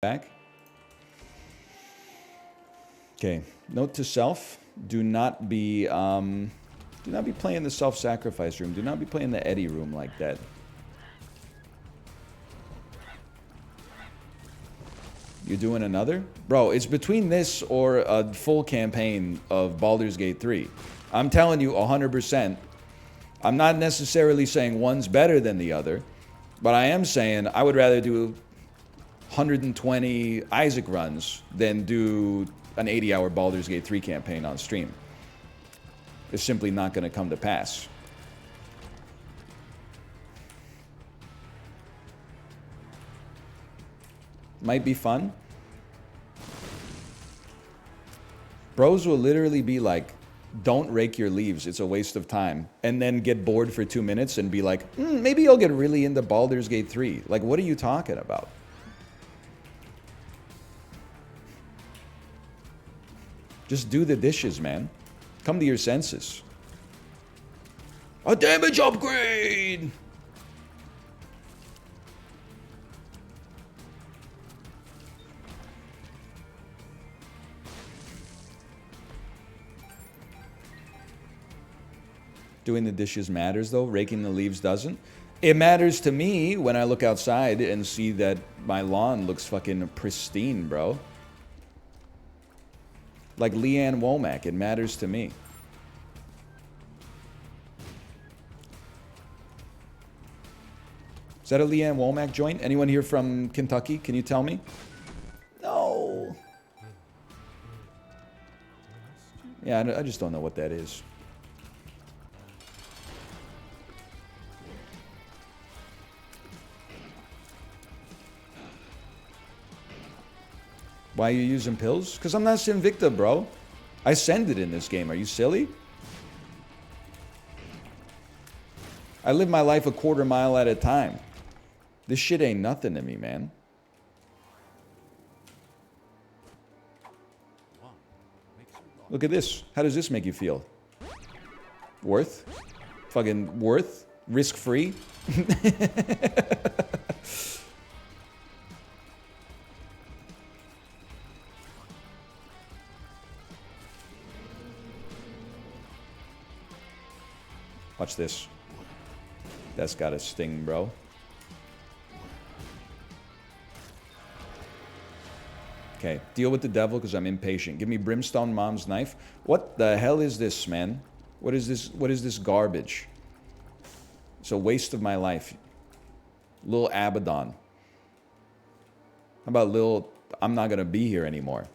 back. Okay. Note to self: do not be playing the self-sacrifice room. Do not be playing the Eddie room like that. You're doing another? Bro, it's between this or a full campaign of Baldur's Gate 3. I'm telling you 100%. I'm not necessarily saying one's better than the other, but I am saying I would rather do 120 Isaac runs than do an 80-hour Baldur's Gate 3 campaign on stream. It's simply not going to come to pass. Might be fun. Bros will literally be like, don't rake your leaves, it's a waste of time. And then get bored for 2 minutes and be like, maybe you'll get really into Baldur's Gate 3. Like, what are you talking about? Just do the dishes, man. Come to your senses. A damage upgrade! Doing the dishes matters, though. Raking the leaves doesn't. It matters to me when I look outside and see that my lawn looks fucking pristine, bro. Like Leanne Womack, it matters to me. Is that a Leanne Womack joint? Anyone here from Kentucky? Can you tell me? No. Yeah, I just don't know what that is. Why are you using pills? Because I'm not Sinvicta, bro. I send it in this game. Are you silly? I live my life a quarter mile at a time. This shit ain't nothing to me, man. Look at this. How does this make you feel? Worth? Fucking worth? Risk-free? Watch this. That's got a sting, bro. Okay, deal with the devil because I'm impatient. Give me Brimstone Mom's knife. What the hell is this, man? What is this? What is this garbage? It's a waste of my life. Lil Abaddon. How about Lil, I'm not gonna be here anymore?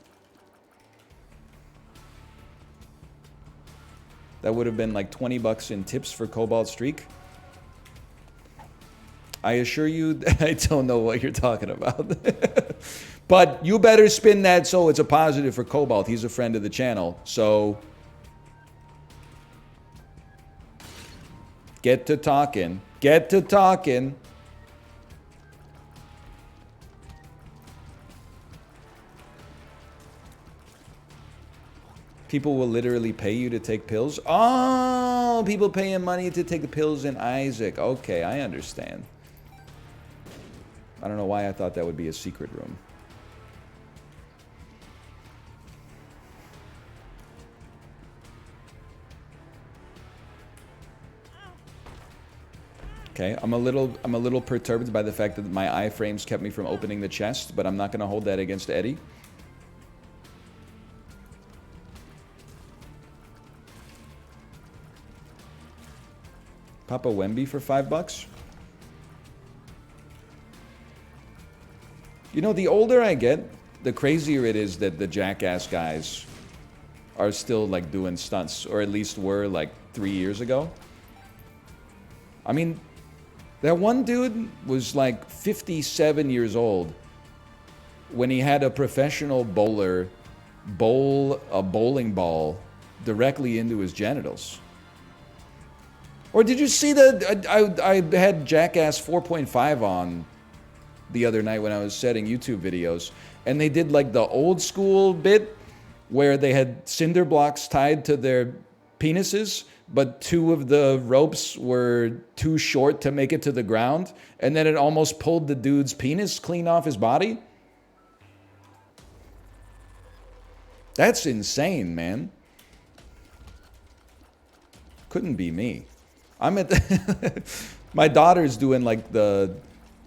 That would have been like 20 bucks in tips for Cobalt Streak. I assure you, I don't know what you're talking about. But you better spin that so it's a positive for Cobalt. He's a friend of the channel. So get to talking. Get to talking. People will literally pay you to take pills? Oh, people paying money to take the pills in Isaac. Okay, I understand. I don't know why I thought that would be a secret room. Okay, I'm a little perturbed by the fact that my iframes kept me from opening the chest, but I'm not going to hold that against Eddie. Papa Wemby for $5? You know, the older I get, the crazier it is that the jackass guys are still like doing stunts, or at least were like 3 years ago. I mean, that one dude was like 57 years old when he had a professional bowler bowl a bowling ball directly into his genitals. Or did you see that I had Jackass 4.5 on the other night when I was setting YouTube videos, and they did like the old school bit where they had cinder blocks tied to their penises, but 2 of the ropes were too short to make it to the ground, and then it almost pulled the dude's penis clean off his body? That's insane, man. Couldn't be me. I'm at the my daughter's doing like the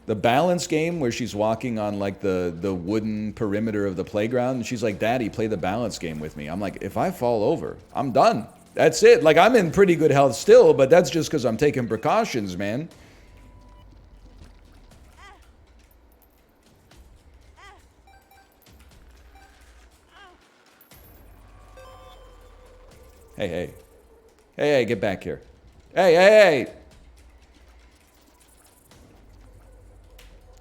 balance game where she's walking on like the wooden perimeter of the playground, and she's like, "Daddy, play the balance game with me." I'm like, "If I fall over, I'm done. That's it." Like, I'm in pretty good health still, but that's just because I'm taking precautions, man. Hey, hey. Hey, hey, get back here. Hey, hey, hey!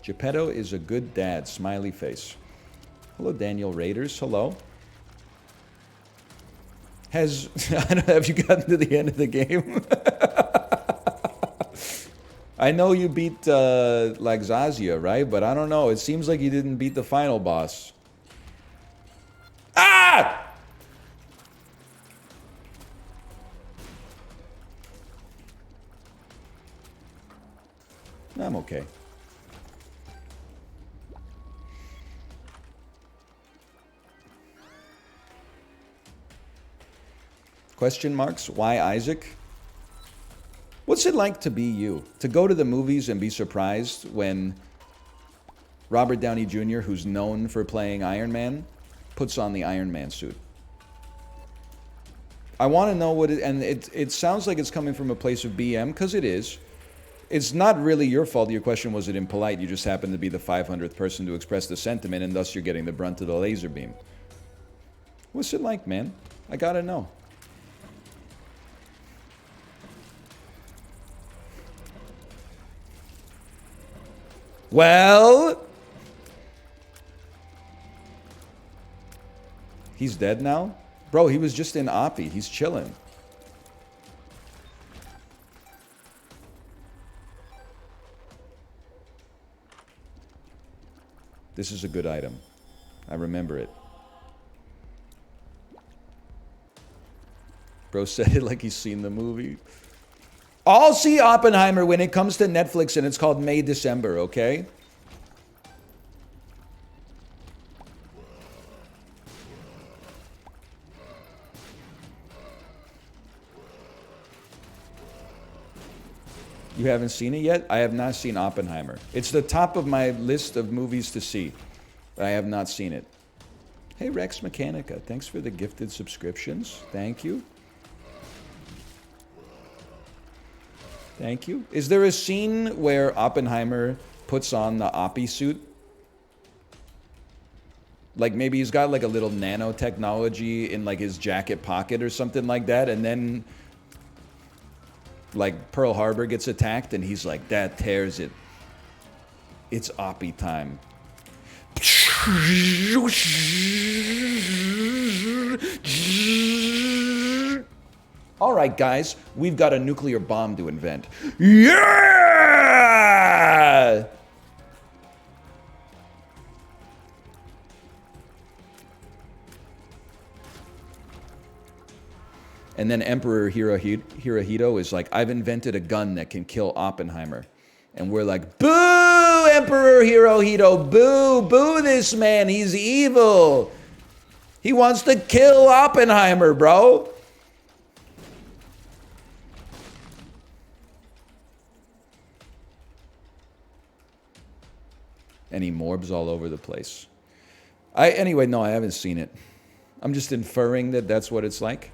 Geppetto is a good dad, smiley face. Hello, Daniel Raiders, hello. Have you gotten to the end of the game? I know you beat Laxazia, right? But I don't know, it seems like you didn't beat the final boss. Ah! I'm okay. Question marks? Why Isaac? What's it like to be you? To go to the movies and be surprised when Robert Downey Jr., who's known for playing Iron Man, puts on the Iron Man suit. I want to know what it... And it sounds like it's coming from a place of BM, because it is. It's not really your fault. Your question was it impolite. You just happened to be the 500th person to express the sentiment, and thus you're getting the brunt of the laser beam. What's it like, man? I gotta know. Well... He's dead now? Bro, he was just in Oppie. He's chilling. This is a good item. I remember it. Bro said it like he's seen the movie. I'll see Oppenheimer when it comes to Netflix, and it's called May December, okay? You haven't seen it yet? I have not seen Oppenheimer. It's the top of my list of movies to see. I have not seen it. Hey, Rex Mechanica, thanks for the gifted subscriptions. Thank you. Thank you. Is there a scene where Oppenheimer puts on the Oppie suit? Like maybe he's got like a little nanotechnology in like his jacket pocket or something like that, and then like Pearl Harbor gets attacked and he's like, that tears it. It's Oppie time. All right, guys, we've got a nuclear bomb to invent. Yeah! And then Emperor Hirohito is like, I've invented a gun that can kill Oppenheimer. And we're like, boo, Emperor Hirohito, boo, boo this man, he's evil. He wants to kill Oppenheimer, bro. Any morbs all over the place. Anyway, no, I haven't seen it. I'm just inferring that that's what it's like.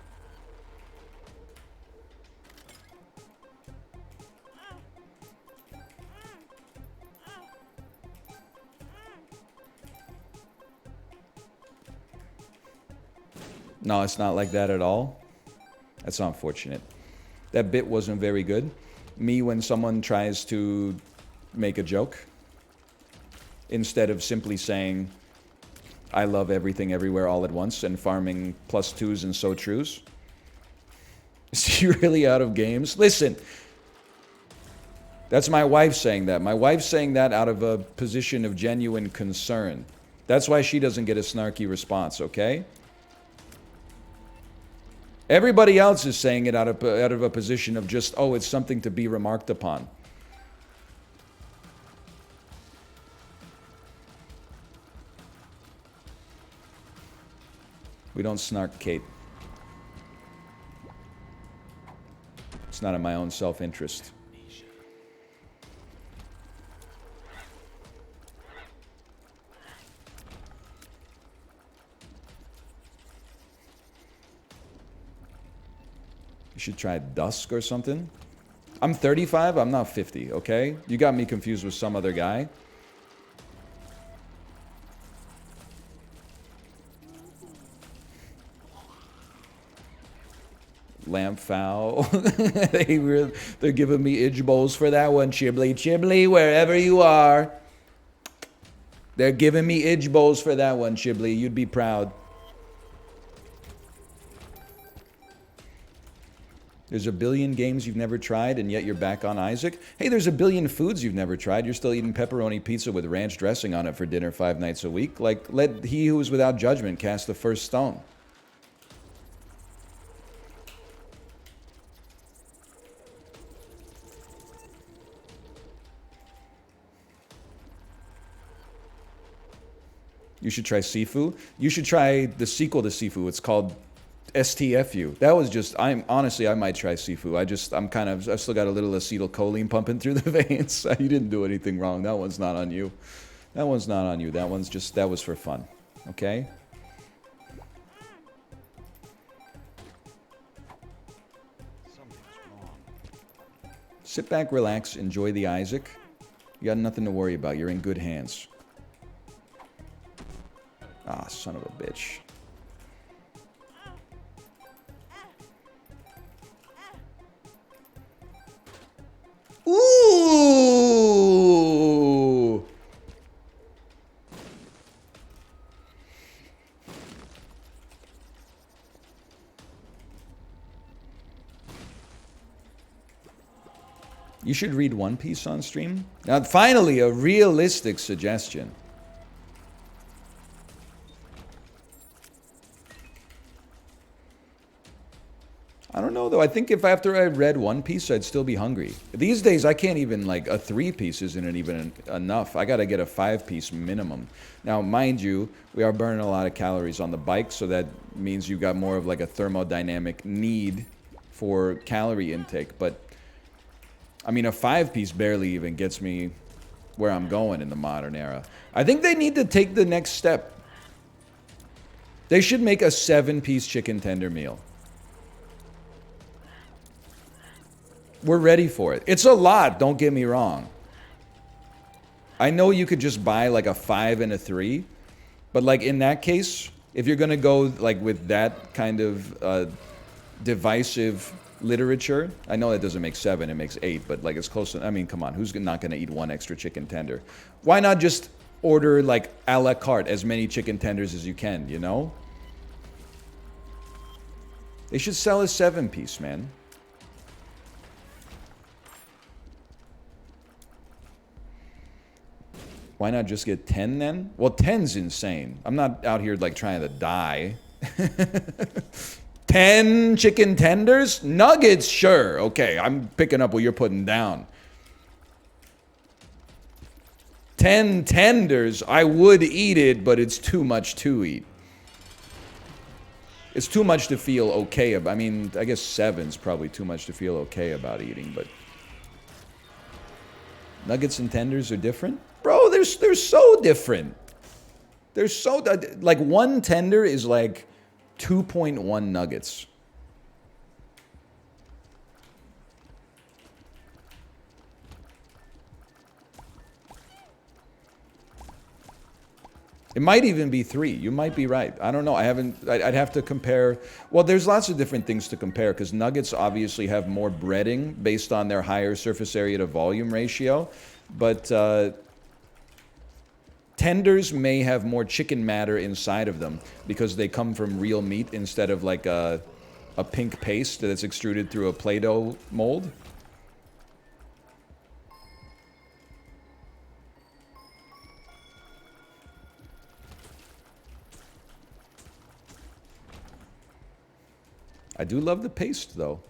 No, it's not like that at all. That's unfortunate. That bit wasn't very good. Me, when someone tries to make a joke, instead of simply saying, I love everything everywhere all at once and farming +2s and so trues. Is he really out of games? Listen, that's my wife saying that. My wife's saying that out of a position of genuine concern. That's why she doesn't get a snarky response, okay? Everybody else is saying it out of a position of just, oh, it's something to be remarked upon. We don't snark Kate. It's not in my own self-interest. You should try Dusk or something. I'm 35, I'm not 50, okay? You got me confused with some other guy. Lamp foul. They're giving me itch bowls for that one. Chibli, Chibli, wherever you are. They're giving me itch bowls for that one, Chibli. You'd be proud. There's a billion games you've never tried, and yet you're back on Isaac. Hey, there's a billion foods you've never tried. You're still eating pepperoni pizza with ranch dressing on it for dinner 5 nights a week. Like, let he who is without judgment cast the first stone. You should try Sifu. You should try the sequel to Sifu. It's called STFU. That was just, honestly, I might try Sifu. I've still got a little acetylcholine pumping through the veins. You didn't do anything wrong. That one's not on you. That one's not on you. That was for fun. Okay? Sit back, relax, enjoy the Isaac. You got nothing to worry about. You're in good hands. Ah, son of a bitch. Ooh! You should read One Piece on stream. Now, finally, a realistic suggestion. I don't know, though. I think if after I read One Piece, I'd still be hungry. These days, I can't even, like, a 3-piece isn't even enough. I gotta get a 5-piece minimum. Now, mind you, we are burning a lot of calories on the bike, so that means you've got more of, like, a thermodynamic need for calorie intake. But, I mean, a 5-piece barely even gets me where I'm going in the modern era. I think they need to take the next step. They should make a 7-piece chicken tender meal. We're ready for it. It's a lot, don't get me wrong. I know you could just buy like a 5 and a 3, but like in that case, if you're gonna go like with that kind of divisive literature, I know that doesn't make 7, it makes 8, but like it's close to, I mean, come on, who's not gonna eat one extra chicken tender? Why not just order like a la carte as many chicken tenders as you can, you know? They should sell a 7-piece, man. Why not just get 10 then? Well, 10's insane. I'm not out here like trying to die. 10 chicken tenders? Nuggets? Sure. Okay, I'm picking up what you're putting down. 10 tenders? I would eat it, but it's too much to eat. It's too much to feel okay about. I mean, I guess 7's probably too much to feel okay about eating, but nuggets and tenders are different? Bro, they're so different. They're so, like, one tender is like 2.1 nuggets. It might even be 3. You might be right. I don't know. I'd have to compare. Well, there's lots of different things to compare because nuggets obviously have more breading based on their higher surface area to volume ratio. But tenders may have more chicken matter inside of them because they come from real meat instead of like a pink paste that's extruded through a Play-Doh mold. I do love the paste, though.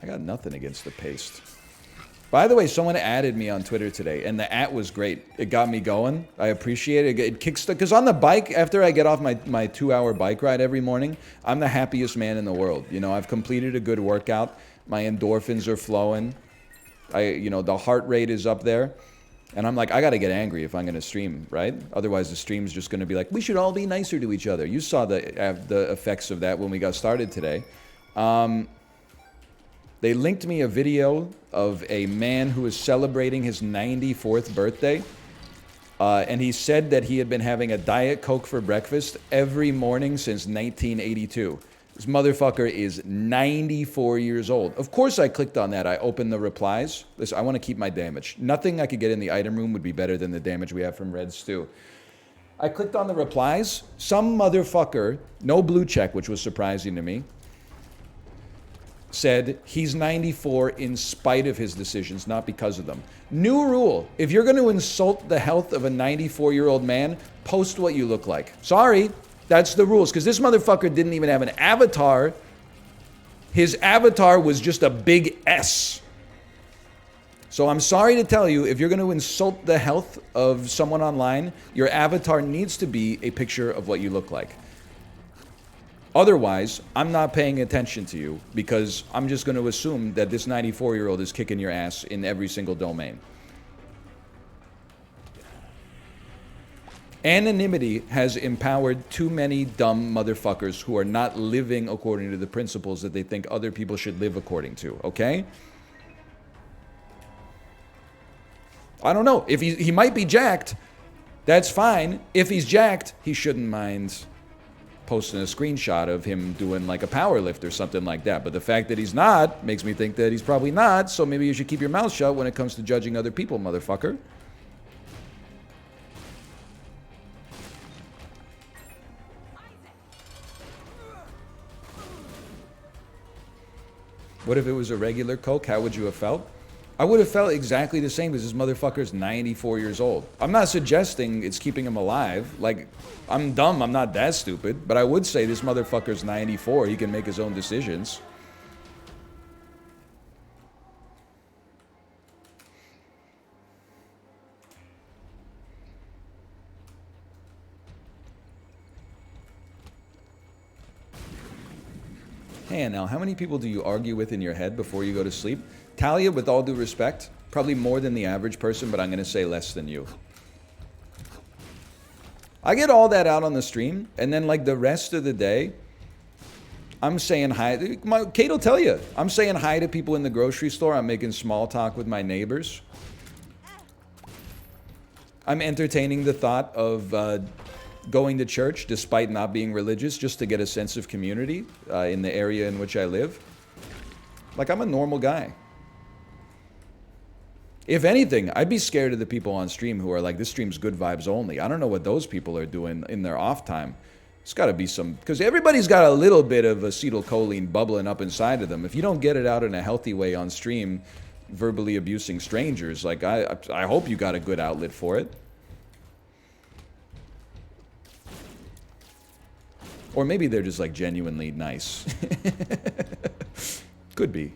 I got nothing against the paste. By the way, someone added me on Twitter today, and the @ was great. It got me going. I appreciate it. It kicks because on the bike, after I get off my 2-hour bike ride every morning, I'm the happiest man in the world. You know, I've completed a good workout. My endorphins are flowing. The heart rate is up there. And I'm like, I got to get angry if I'm going to stream, right? Otherwise, the stream's just going to be like, we should all be nicer to each other. You saw the effects of that when we got started today. They linked me a video of a man who was celebrating his 94th birthday. And he said that he had been having a Diet Coke for breakfast every morning since 1982. This motherfucker is 94 years old. Of course I clicked on that. I opened the replies. Listen, I want to keep my damage. Nothing I could get in the item room would be better than the damage we have from Red Stew. I clicked on the replies. Some motherfucker, no blue check, which was surprising to me, said he's 94 in spite of his decisions, not because of them. New rule. If you're going to insult the health of a 94-year-old man, post what you look like. Sorry. That's the rules. Because this motherfucker didn't even have an avatar. His avatar was just a big S. So I'm sorry to tell you, if you're going to insult the health of someone online, your avatar needs to be a picture of what you look like. Otherwise, I'm not paying attention to you because I'm just going to assume that this 94-year-old is kicking your ass in every single domain. Anonymity has empowered too many dumb motherfuckers who are not living according to the principles that they think other people should live according to, okay? I don't know. If he might be jacked, that's fine. If he's jacked, he shouldn't mind posting a screenshot of him doing like a power lift or something like that. But the fact that he's not makes me think that he's probably not, so maybe you should keep your mouth shut when it comes to judging other people, motherfucker. What if it was a regular Coke? How would you have felt? I would have felt exactly the same as this motherfucker's 94 years old. I'm not suggesting it's keeping him alive. Like, I'm dumb. I'm not that stupid. But I would say this motherfucker's 94. He can make his own decisions. Hey, Anel, how many people do you argue with in your head before you go to sleep? Talia, with all due respect, probably more than the average person, but I'm going to say less than you. I get all that out on the stream, and then like the rest of the day, I'm saying hi. Kate will tell you. I'm saying hi to people in the grocery store. I'm making small talk with my neighbors. I'm entertaining the thought of going to church despite not being religious just to get a sense of community in the area in which I live. Like, I'm a normal guy. If anything, I'd be scared of the people on stream who are like, this stream's good vibes only. I don't know what those people are doing in their off time. It's got to be some, because everybody's got a little bit of acetylcholine bubbling up inside of them. If you don't get it out in a healthy way on stream, verbally abusing strangers, like I hope you got a good outlet for it. Or maybe they're just like genuinely nice. Could be.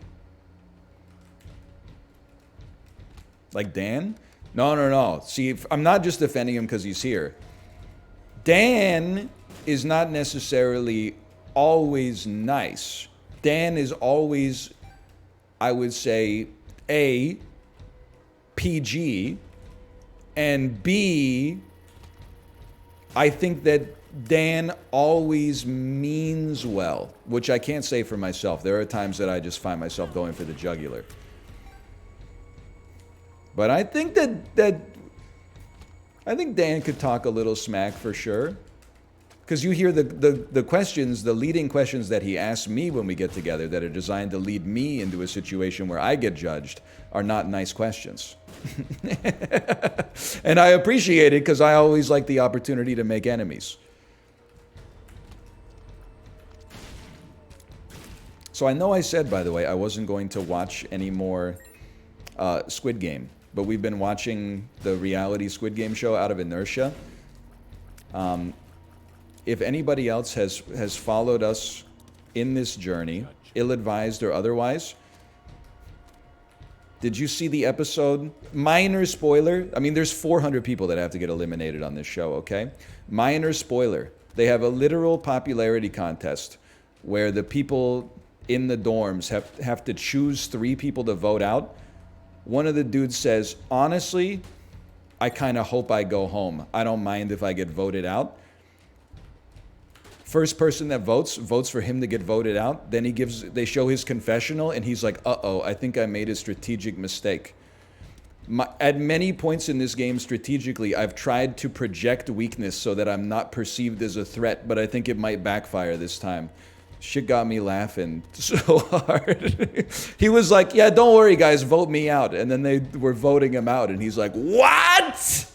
Like Dan? No. See, I'm not just defending him because he's here. Dan is not necessarily always nice. Dan is always, I would say, A, PG, and B, I think that Dan always means well, which I can't say for myself. There are times that I just find myself going for the jugular. But I think I think Dan could talk a little smack for sure. Because you hear the questions, the leading questions that he asks me when we get together that are designed to lead me into a situation where I get judged are not nice questions. And I appreciate it because I always like the opportunity to make enemies. So I know I said, by the way, I wasn't going to watch any more Squid Game. But we've been watching the reality Squid Game show out of inertia. If anybody else has followed us in this journey, ill-advised or otherwise, Did you see the episode? Minor spoiler. I mean, there's 400 people that have to get eliminated on this show, okay? Minor spoiler. They have a literal popularity contest where the people in the dorms have to choose 3 people to vote out. One of the dudes says, honestly, I kind of hope I go home. I don't mind if I get voted out. First person that votes for him to get voted out. Then they show his confessional, and he's like, uh-oh, I think I made a strategic mistake. At many points in this game, strategically, I've tried to project weakness so that I'm not perceived as a threat, but I think it might backfire this time. Shit got me laughing so hard. He was like, yeah, don't worry, guys, vote me out. And then they were voting him out, and he's like, what?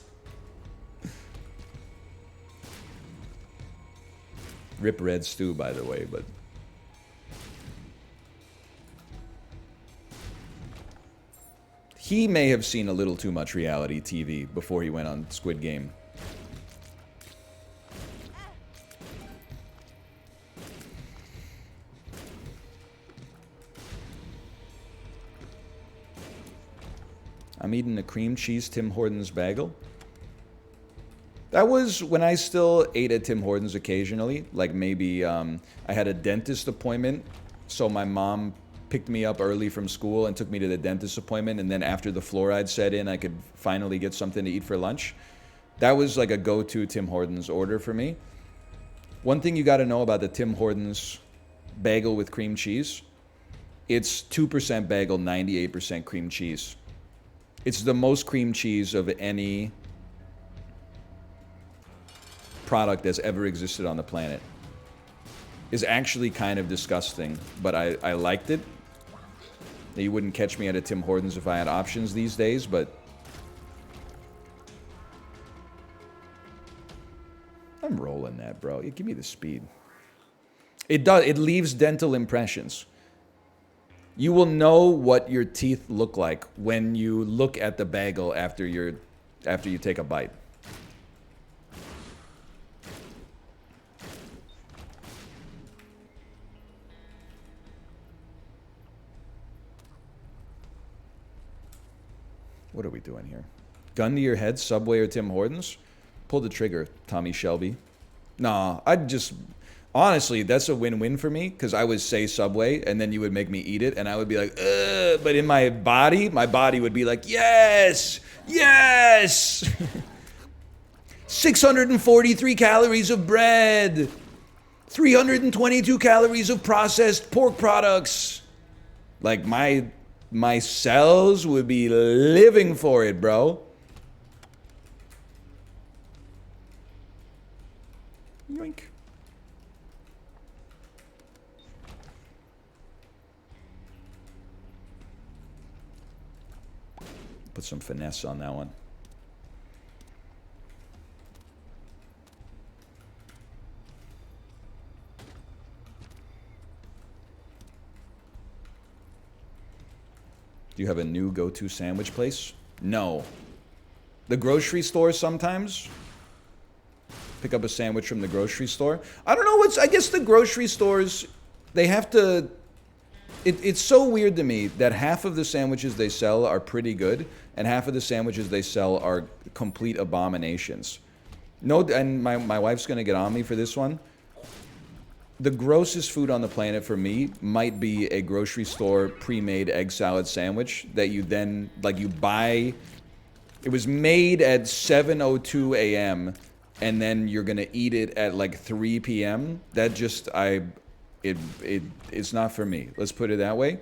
Rip Red Stew, by the way, but... He may have seen a little too much reality TV before he went on Squid Game. I'm eating a cream cheese Tim Hortons bagel. That was when I still ate at Tim Hortons occasionally. Like maybe I had a dentist appointment, so my mom picked me up early from school and took me to the dentist appointment, and then after the fluoride set in, I could finally get something to eat for lunch. That was like a go-to Tim Hortons order for me. One thing you got to know about the Tim Hortons bagel with cream cheese, it's 2% bagel, 98% cream cheese. It's the most cream cheese of any product that's ever existed on the planet. Is actually kind of disgusting, but I liked it. You wouldn't catch me at a Tim Hortons if I had options these days, but I'm rolling that, bro. Give me the speed. It does. It leaves dental impressions. You will know what your teeth look like when you look at the bagel after you take a bite. What are we doing here? Gun to your head, Subway or Tim Hortons? Pull the trigger, Tommy Shelby. Nah, I'd just... Honestly, that's a win-win for me, because I would say Subway, and then you would make me eat it, and I would be like, ugh, but in my body would be like, yes! Yes! 643 calories of bread! 322 calories of processed pork products! Like, my cells would be living for it, bro. Yoink. Put some finesse on that one. Do you have a new go-to sandwich place? No. The grocery store sometimes. Pick up a sandwich from the grocery store. I don't know I guess the grocery stores, they have to... It's so weird to me that half of the sandwiches they sell are pretty good, and half of the sandwiches they sell are complete abominations. No, and my wife's gonna get on me for this one. The grossest food on the planet for me might be a grocery store pre-made egg salad sandwich that you then, like, you buy. It was made at 7:02 a.m. and then you're gonna eat it at like 3 p.m. That just, it's not for me. Let's put it that way.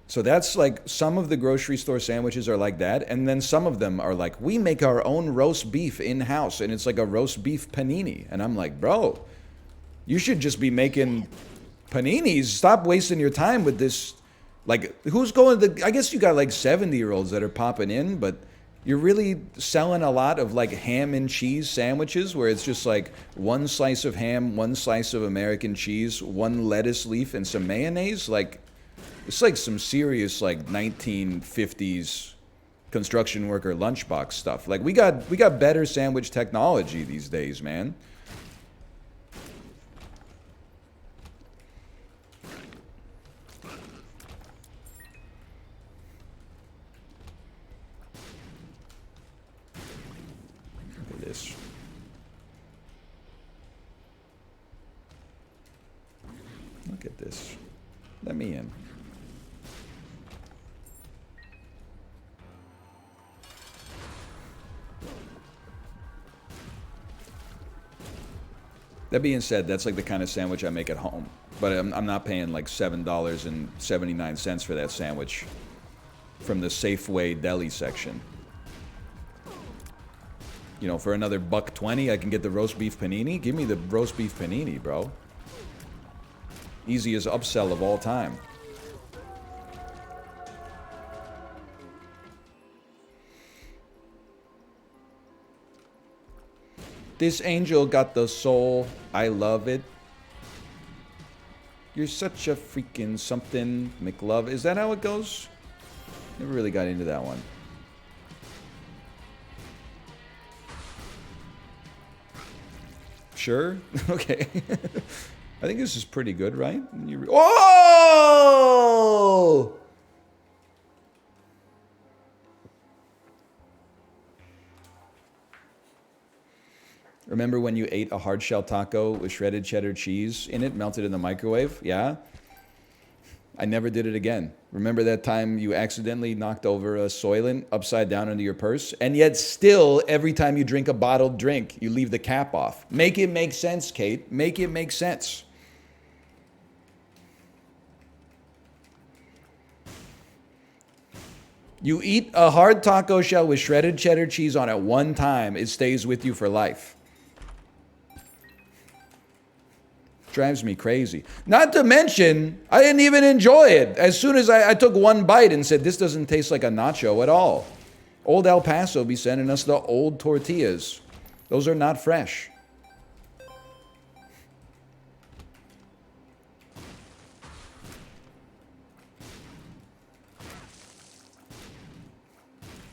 So that's like, some of the grocery store sandwiches are like that, and then some of them are like, we make our own roast beef in-house, and it's like a roast beef panini. And I'm like, bro, you should just be making paninis. Stop wasting your time with this. Like, who's going to... I guess you got like 70-year-olds that are popping in, but you're really selling a lot of like ham and cheese sandwiches where it's just like one slice of ham, one slice of American cheese, one lettuce leaf, and some mayonnaise. Like, it's like some serious like 1950s construction worker lunchbox stuff. Like, we got better sandwich technology these days, man. Look at this. Let me in. That being said, that's like the kind of sandwich I make at home. But I'm not paying like $7.79 for that sandwich from the Safeway deli section. You know, for another $1.20, I can get the roast beef panini. Give me the roast beef panini, bro. Easiest upsell of all time. This angel got the soul. I love it. You're such a freaking something, McLove. Is that how it goes? Never really got into that one. Sure? Okay. I think this is pretty good, right? Oh! Remember when you ate a hard shell taco with shredded cheddar cheese in it, melted in the microwave? Yeah? I never did it again. Remember that time you accidentally knocked over a Soylent upside down into your purse? And yet still, every time you drink a bottled drink, you leave the cap off. Make it make sense, Kate. Make it make sense. You eat a hard taco shell with shredded cheddar cheese on it one time, it stays with you for life. Drives me crazy. Not to mention, I didn't even enjoy it. As soon as I took one bite and said, this doesn't taste like a nacho at all. Old El Paso be sending us the old tortillas. Those are not fresh.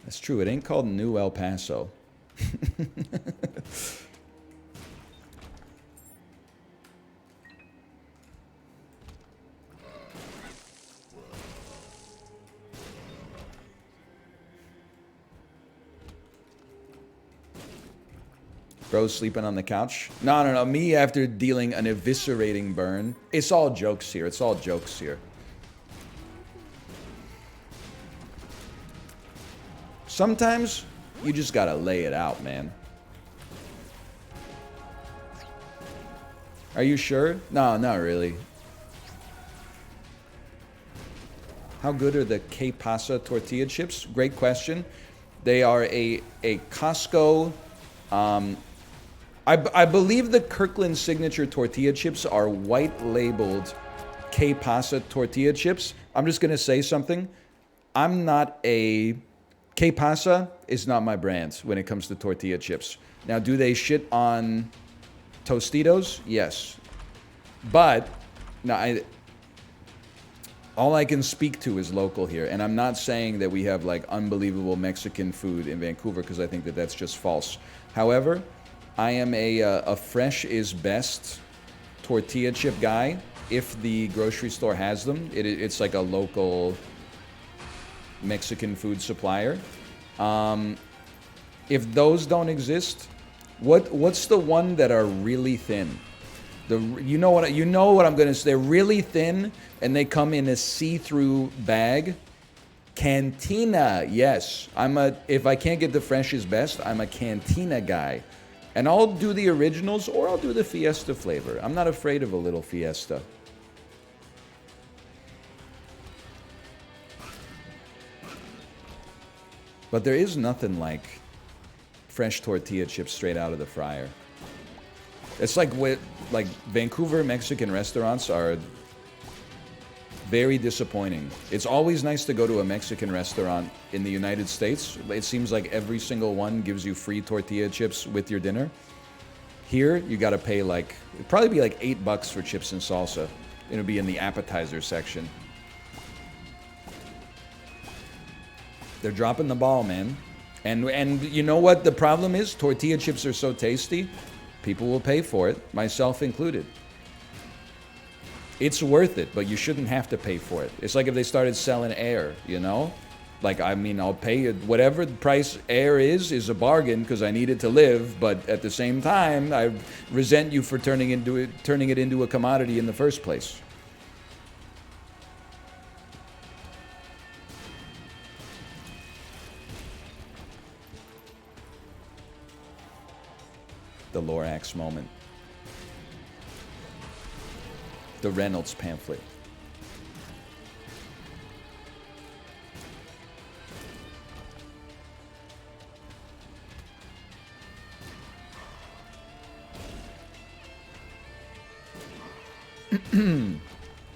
That's true. It ain't called New El Paso. Bro's sleeping on the couch. No. Me after dealing an eviscerating burn. It's all jokes here. It's all jokes here. Sometimes you just gotta lay it out, man. Are you sure? No, not really. How good are the Que Pasa tortilla chips? Great question. They are a Costco. I believe the Kirkland signature tortilla chips are white labeled Que Pasa tortilla chips. I'm just gonna say something. I'm not a Que Pasa is not my brand when it comes to tortilla chips. Now, do they shit on Tostitos? Yes. But now all I can speak to is local here, and I'm not saying that we have like unbelievable Mexican food in Vancouver because I think that that's just false. However, I am a fresh is best tortilla chip guy. If the grocery store has them, it's like a local Mexican food supplier. If those don't exist, what's the one that are really thin? You know what I'm gonna say? They're really thin and they come in a see-through bag. Cantina, yes. If I can't get the fresh is best, I'm a Cantina guy. And I'll do the originals or I'll do the Fiesta flavor. I'm not afraid of a little Fiesta. But there is nothing like fresh tortilla chips straight out of the fryer. It's like Vancouver Mexican restaurants are very disappointing. It's always nice to go to a Mexican restaurant in the United States. It seems like every single one gives you free tortilla chips with your dinner. Here, you gotta pay it'd probably be like $8 for chips and salsa. It'll be in the appetizer section. They're dropping the ball, man. And you know what the problem is? Tortilla chips are so tasty, people will pay for it, myself included. It's worth it, but you shouldn't have to pay for it. It's like if they started selling air, you know? I'll pay it, whatever the price air is a bargain because I need it to live, but at the same time, I resent you for turning it into a commodity in the first place. The Lorax moment. The Reynolds pamphlet.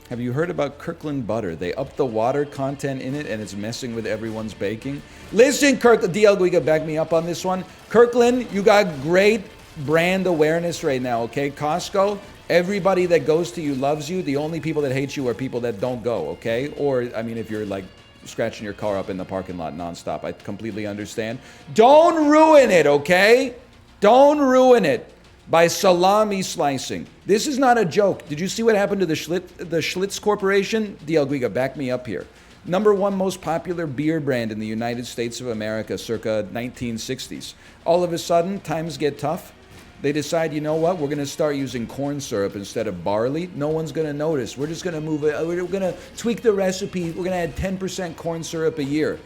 Have you heard about Kirkland butter? They upped the water content in it and it's messing with everyone's baking. Listen, Kirkland, DL Guiga, back me up on this one. Kirkland, you got great brand awareness right now, okay? Costco, everybody that goes to you loves you. The only people that hate you are people that don't go, okay? Or, I mean, if you're like scratching your car up in the parking lot nonstop, I completely understand. Don't ruin it, okay? Don't ruin it by salami slicing. This is not a joke. Did you see what happened to the Schlitz Corporation? DL Guiga, back me up here. #1 most popular beer brand in the United States of America circa 1960s. All of a sudden, times get tough. They decide, you know what, we're going to start using corn syrup instead of barley. No one's going to notice. We're just going to move it. We're going to tweak the recipe. We're going to add 10% corn syrup a year.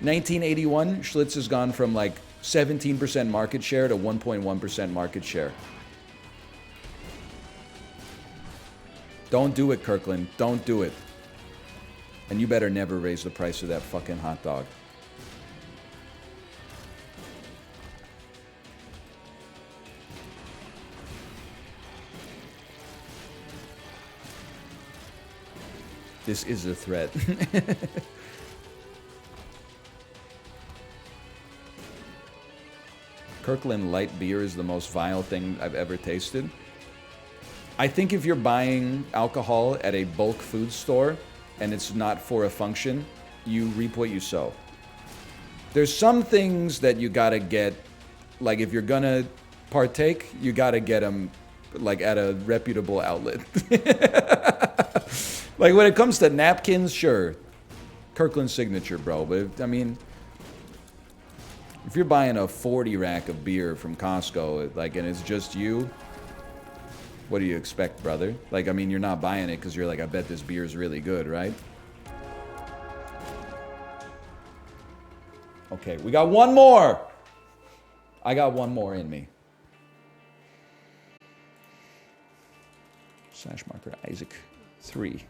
1981, Schlitz has gone from like 17% market share to 1.1% market share. Don't do it, Kirkland. Don't do it. And you better never raise the price of that fucking hot dog. This is a threat. Kirkland light beer is the most vile thing I've ever tasted. I think if you're buying alcohol at a bulk food store and it's not for a function, you reap what you sow. There's some things that you gotta get, like if you're gonna partake, you gotta get them like at a reputable outlet. Like when it comes to napkins, sure, Kirkland signature, bro. But I mean, if you're buying a 40 rack of beer from Costco, like, and it's just you, what do you expect, brother? Like, I mean, you're not buying it because you're like, I bet this beer is really good, right? Okay, we got one more. I got one more in me. /marker Isaac 3.